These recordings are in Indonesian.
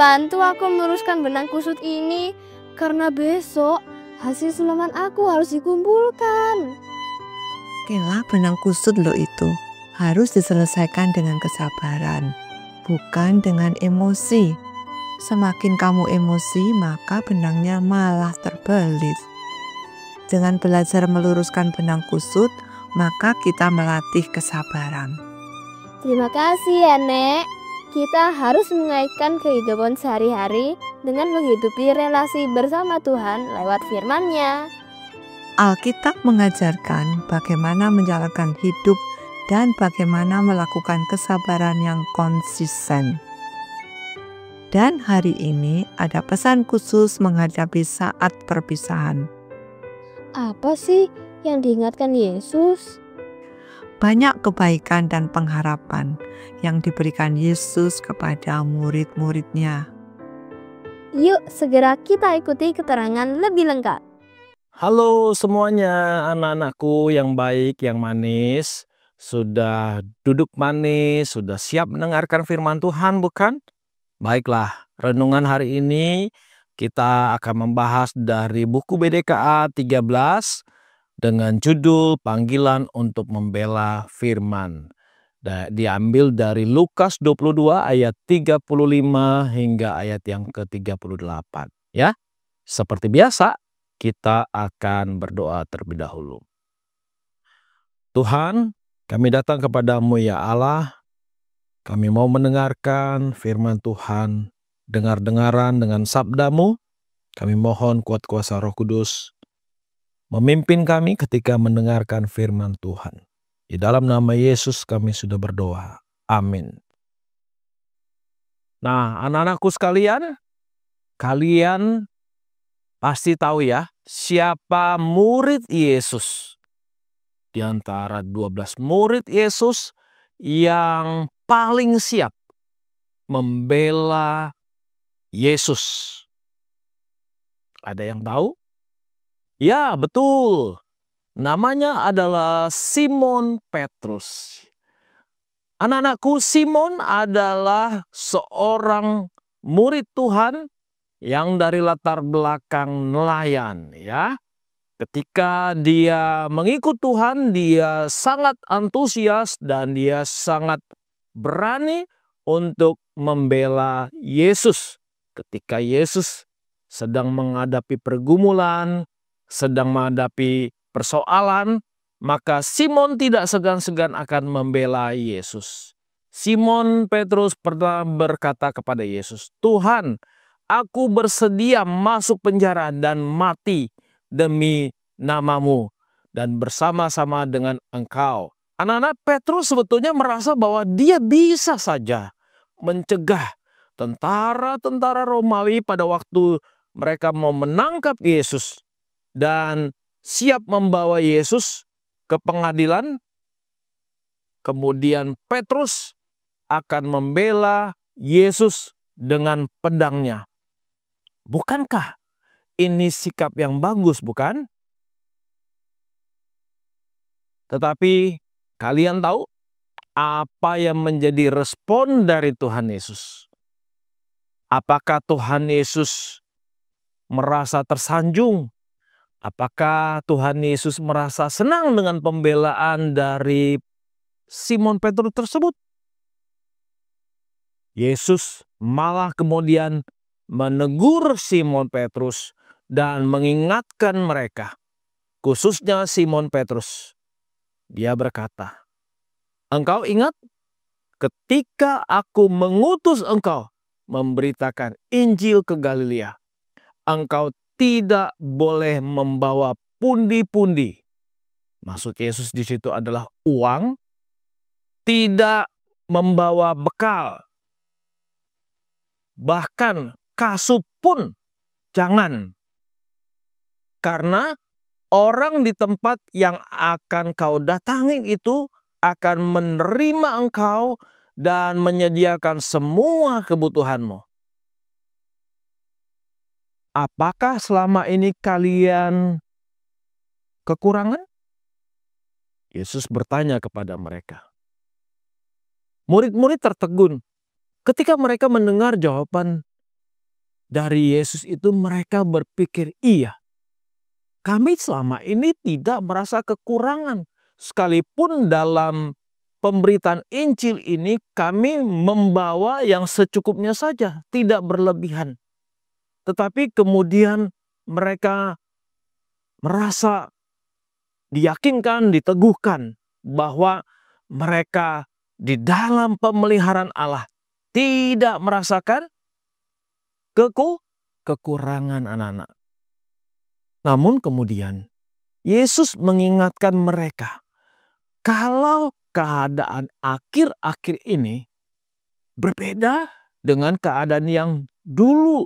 bantu aku meluruskan benang kusut ini, karena besok hasil sulaman aku harus dikumpulkan. Kela, benang kusut lo itu harus diselesaikan dengan kesabaran, bukan dengan emosi. Semakin kamu emosi, maka benangnya malah terbelit. Dengan belajar meluruskan benang kusut, maka kita melatih kesabaran. Terima kasih ya, Nek. Kita harus mengaitkan kehidupan sehari-hari dengan menghidupi relasi bersama Tuhan lewat firman-Nya. Alkitab mengajarkan bagaimana menjalankan hidup dan bagaimana melakukan kesabaran yang konsisten. Dan hari ini ada pesan khusus menghadapi saat perpisahan. Apa sih yang diingatkan Yesus? Banyak kebaikan dan pengharapan yang diberikan Yesus kepada murid-muridnya. Yuk segera kita ikuti keterangan lebih lengkap. Halo semuanya, anak-anakku yang baik, yang manis. Sudah duduk manis, sudah siap mendengarkan firman Tuhan, bukan? Baiklah, renungan hari ini kita akan membahas dari buku BDKA 13 dengan judul Panggilan untuk Membela Firman. Diambil dari Lukas 22 ayat 35 hingga ayat yang ke-38. Ya, seperti biasa kita akan berdoa terlebih dahulu. Tuhan, kami datang kepadamu ya Allah. Kami mau mendengarkan firman Tuhan, dengar-dengaran dengan sabdamu. Kami mohon kuat kuasa Roh Kudus memimpin kami ketika mendengarkan firman Tuhan. Di dalam nama Yesus kami sudah berdoa. Amin. Nah, anak-anakku sekalian, kalian pasti tahu ya siapa murid Yesus. Di antara 12 murid Yesus yang paling siap membela Yesus. Ada yang tahu? Ya, betul. Namanya adalah Simon Petrus. Anak-anakku, Simon adalah seorang murid Tuhan yang dari latar belakang nelayan, ya. Ketika dia mengikut Tuhan, dia sangat antusias dan dia sangat berani untuk membela Yesus. Ketika Yesus sedang menghadapi pergumulan, sedang menghadapi persoalan, maka Simon tidak segan-segan akan membela Yesus. Simon Petrus pernah berkata kepada Yesus, "Tuhan, aku bersedia masuk penjara dan mati demi namamu dan bersama-sama dengan engkau." Anak-anak, Petrus sebetulnya merasa bahwa dia bisa saja mencegah tentara-tentara Romawi pada waktu mereka mau menangkap Yesus dan siap membawa Yesus ke pengadilan. Kemudian Petrus akan membela Yesus dengan pedangnya. Bukankah ini sikap yang bagus, bukan? Tetapi kalian tahu apa yang menjadi respon dari Tuhan Yesus? Apakah Tuhan Yesus merasa tersanjung? Apakah Tuhan Yesus merasa senang dengan pembelaan dari Simon Petrus tersebut? Yesus malah kemudian menegur Simon Petrus dan mengingatkan mereka, khususnya Simon Petrus. Dia berkata, "Engkau ingat ketika aku mengutus engkau memberitakan Injil ke Galilea, engkau tidak boleh membawa pundi-pundi." Maksud Yesus di situ adalah uang, tidak membawa bekal, bahkan kasut pun jangan. Karena orang di tempat yang akan kau datangi itu akan menerima engkau dan menyediakan semua kebutuhanmu. Apakah selama ini kalian kekurangan? Yesus bertanya kepada mereka. Murid-murid tertegun ketika mereka mendengar jawaban dari Yesus itu mereka berpikir, iya, kami selama ini tidak merasa kekurangan. Sekalipun dalam pemberitaan Injil ini kami membawa yang secukupnya saja, tidak berlebihan. Tetapi kemudian mereka merasa diyakinkan, diteguhkan bahwa mereka di dalam pemeliharaan Allah tidak merasakan kekurangan anak-anak. Namun kemudian Yesus mengingatkan mereka, kalau keadaan akhir-akhir ini berbeda dengan keadaan yang dulu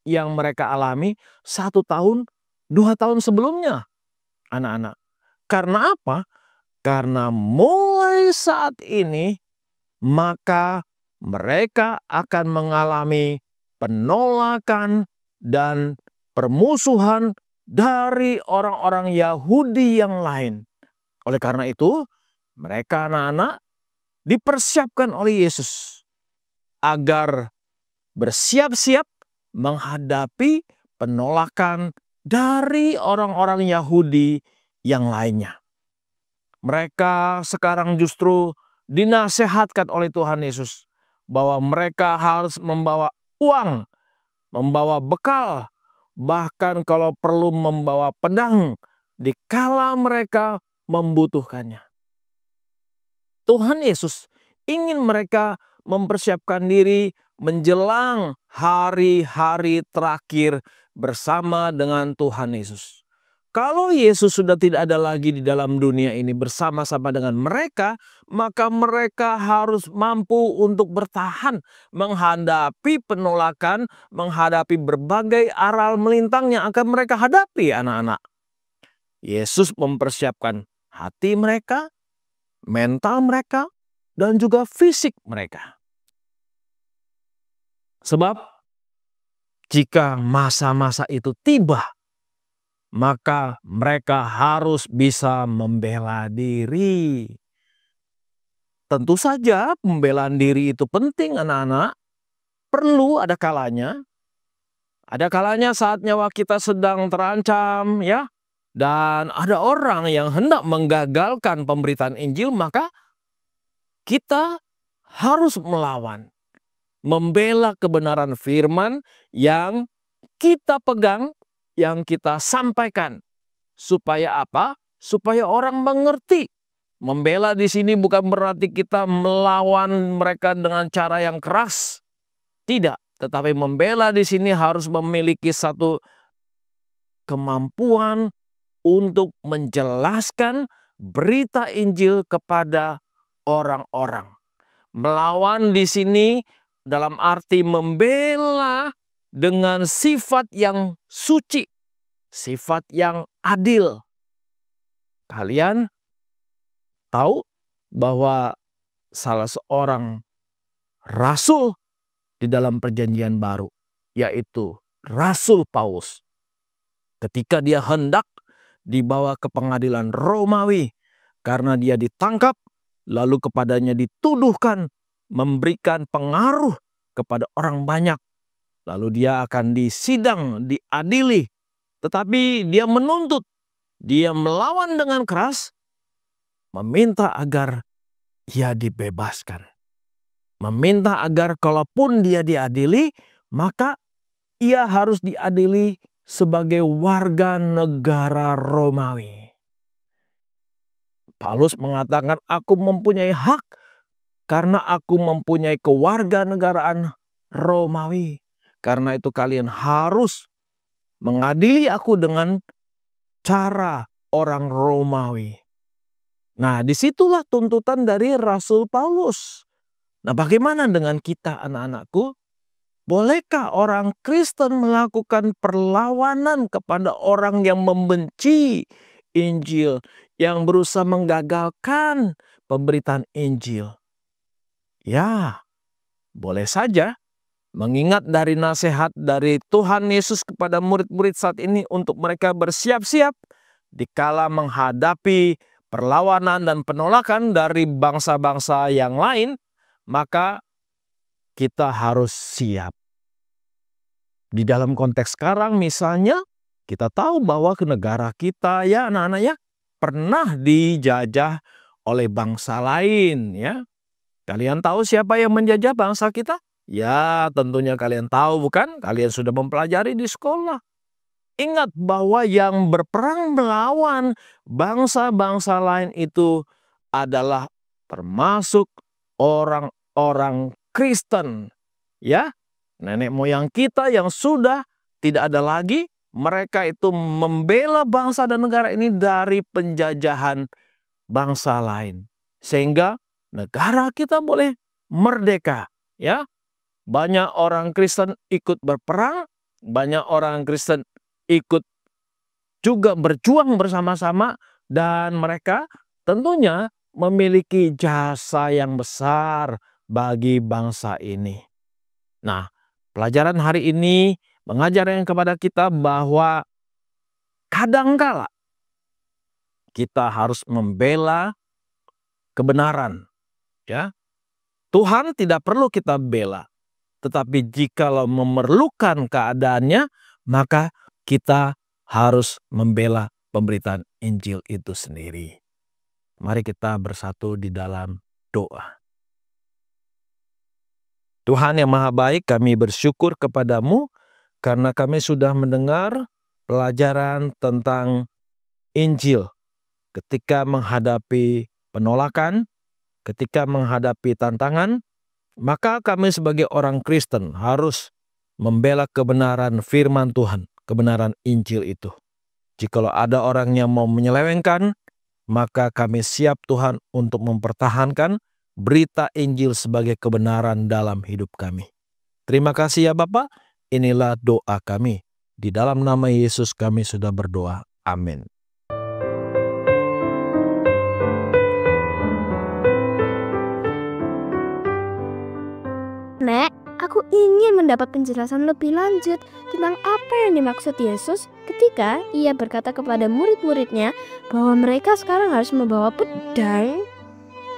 yang mereka alami 1 tahun, 2 tahun sebelumnya, anak-anak. Karena apa? Karena mulai saat ini maka mereka akan mengalami penolakan dan permusuhan dari orang-orang Yahudi yang lain. Oleh karena itu, mereka anak-anak dipersiapkan oleh Yesus agar bersiap-siap menghadapi penolakan dari orang-orang Yahudi yang lainnya. Mereka sekarang justru dinasehatkan oleh Tuhan Yesus bahwa mereka harus membawa uang, membawa bekal, bahkan kalau perlu membawa pedang dikala mereka membutuhkannya. Tuhan Yesus ingin mereka mempersiapkan diri menjelang hari-hari terakhir bersama dengan Tuhan Yesus. Kalau Yesus sudah tidak ada lagi di dalam dunia ini bersama-sama dengan mereka, maka mereka harus mampu untuk bertahan menghadapi penolakan, menghadapi berbagai aral melintang yang akan mereka hadapi, anak-anak. Yesus mempersiapkan hati mereka, mental mereka, dan juga fisik mereka. Sebab jika masa-masa itu tiba, maka mereka harus bisa membela diri. Tentu saja pembelaan diri itu penting, anak-anak. Perlu ada kalanya. Ada kalanya saat nyawa kita sedang terancam, ya. Dan ada orang yang hendak menggagalkan pemberitaan Injil, maka kita harus melawan. Membela kebenaran firman yang kita pegang, yang kita sampaikan. Supaya apa? Supaya orang mengerti. Membela di sini bukan berarti kita melawan mereka dengan cara yang keras. Tidak, tetapi membela di sini harus memiliki satu kemampuan untuk menjelaskan berita Injil kepada orang-orang. Melawan di sini dalam arti membela dengan sifat yang suci, sifat yang adil. Kalian tahu bahwa salah seorang rasul di dalam perjanjian baru, yaitu Rasul Paulus, ketika dia hendak dibawa ke pengadilan Romawi karena dia ditangkap, lalu kepadanya dituduhkan memberikan pengaruh kepada orang banyak. Lalu dia akan disidang, diadili. Tetapi dia menuntut, dia melawan dengan keras, meminta agar ia dibebaskan. Meminta agar kalaupun dia diadili, maka ia harus diadili sebagai warga negara Romawi. Paulus mengatakan, aku mempunyai hak karena aku mempunyai kewarganegaraan Romawi. Karena itu kalian harus mengadili aku dengan cara orang Romawi. Nah, disitulah tuntutan dari Rasul Paulus. Nah, bagaimana dengan kita, anak-anakku? Bolehkah orang Kristen melakukan perlawanan kepada orang yang membenci Injil, yang berusaha menggagalkan pemberitaan Injil? Ya, boleh saja. Mengingat dari nasihat dari Tuhan Yesus kepada murid-murid saat ini untuk mereka bersiap-siap dikala menghadapi perlawanan dan penolakan dari bangsa-bangsa yang lain, maka kita harus siap. Di dalam konteks sekarang misalnya, kita tahu bahwa ke negara kita ya anak-anak ya pernah dijajah oleh bangsa lain ya. Kalian tahu siapa yang menjajah bangsa kita? Ya tentunya kalian tahu bukan? Kalian sudah mempelajari di sekolah. Ingat bahwa yang berperang melawan bangsa-bangsa lain itu adalah termasuk orang-orang Kristen. Ya, nenek moyang kita yang sudah tidak ada lagi, mereka itu membela bangsa dan negara ini dari penjajahan bangsa lain. Sehingga negara kita boleh merdeka. Ya, banyak orang Kristen ikut berperang, banyak orang Kristen ikut juga berjuang bersama-sama, dan mereka tentunya memiliki jasa yang besar bagi bangsa ini. Nah, pelajaran hari ini mengajarkan kepada kita bahwa kadangkala kita harus membela kebenaran. Ya, Tuhan tidak perlu kita bela, tetapi jikalau memerlukan keadaannya, maka kita harus membela pemberitaan Injil itu sendiri. Mari kita bersatu di dalam doa. Tuhan yang Maha Baik, kami bersyukur kepadamu karena kami sudah mendengar pelajaran tentang Injil ketika menghadapi penolakan, ketika menghadapi tantangan, maka kami sebagai orang Kristen harus membela kebenaran firman Tuhan, kebenaran Injil itu. Jikalau ada orang yang mau menyelewengkan, maka kami siap Tuhan untuk mempertahankan berita Injil sebagai kebenaran dalam hidup kami. Terima kasih ya Bapa. Inilah doa kami. Di dalam nama Yesus kami sudah berdoa. Amin. Nek, aku ingin mendapat penjelasan lebih lanjut tentang apa yang dimaksud Yesus ketika ia berkata kepada murid-muridnya bahwa mereka sekarang harus membawa pedang.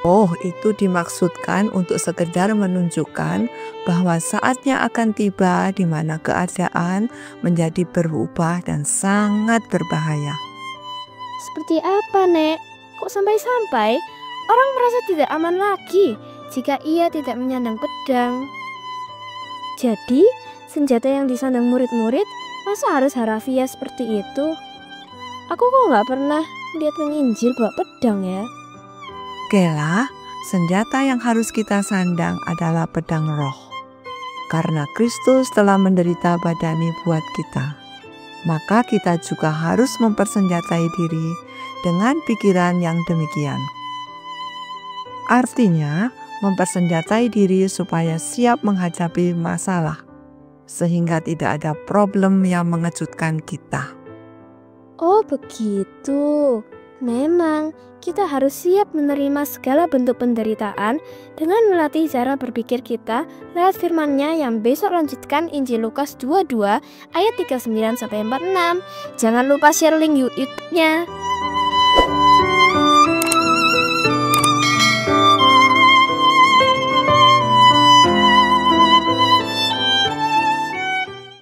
Oh, itu dimaksudkan untuk sekedar menunjukkan bahwa saatnya akan tiba di mana keadaan menjadi berubah dan sangat berbahaya. Seperti apa, Nek? Kok sampai-sampai orang merasa tidak aman lagi jika ia tidak menyandang pedang? Jadi, senjata yang disandang murid-murid masa harus harafiah seperti itu? Aku kok nggak pernah lihat menginjil bawa pedang ya? Kela, senjata yang harus kita sandang adalah pedang roh. Karena Kristus telah menderita badani buat kita, maka kita juga harus mempersenjatai diri dengan pikiran yang demikian. Artinya, mempersenjatai diri supaya siap menghadapi masalah, sehingga tidak ada problem yang mengejutkan kita. Oh begitu. Memang kita harus siap menerima segala bentuk penderitaan dengan melatih cara berpikir kita lewat firman-Nya yang besok lanjutkan Injil Lukas 22 ayat 39-46. Jangan lupa share link YouTube-nya.